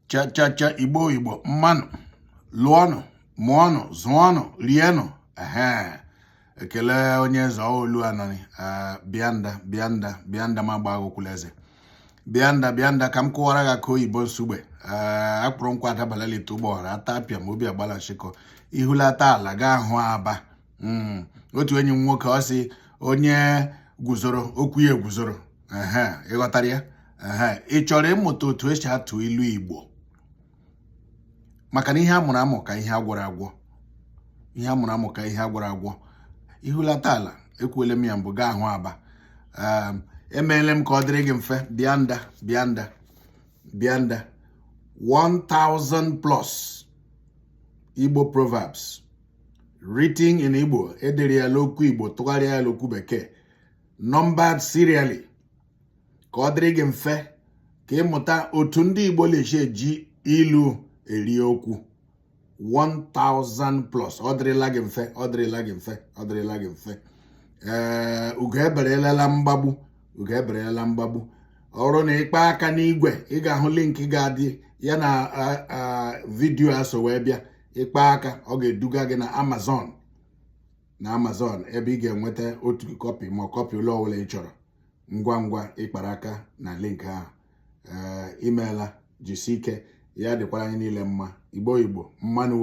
cha Igbo mmanụ lụọnụ mụọnụ zụọnụ rienụ ekele onye eze olu anani bịanda ma gba agụkwula eze bịanda ka m kụwara gị aka oyibo nsugbe akpụrụ nkwa adabalalite ụgbọghara ata apịa ma obi agbala nshịkọ ihulata ala gaa hụ Aba otu enyi m nwoke ọ sị onye guzoro okwu ya eguzoro ịghọtara ya ị chọrọ ịmụta otu esi atụ ilu Igbo maka na ihe amụrụ amụ ka ihe agwọrọ agwọ ihulata ala ekwuele m ya mbụ gaa hụ Aba emeela m ka ọ dịrị gị mfe bịanda 1000 plus Igbo proverbs written in Igbo edere ya n'okwu Igbo tụgharịa ya n'okwu Bekee numbered serially ka ọ dịrị gị mfe ka ịmụta otu ndị Igbo na-esi eji ilu eri okwu 1000 plus ọ dịrịla gị mfe ugo eberela mgbagbu ọrụ na ịkpa aka n'igwe ị ga-ahụ link ga-adị ya na vidiyo a so wee bịa ịkpa aka ọ ga-eduga gị na Amazon ebe ị ga-enweta otu kọpị ma kọpị ụlọ ọbụla ị chọrọ ngwa ịkpara aka na link ahụ imeela jisi ike ya dịkwara anyị niile mma Igbo mmanụ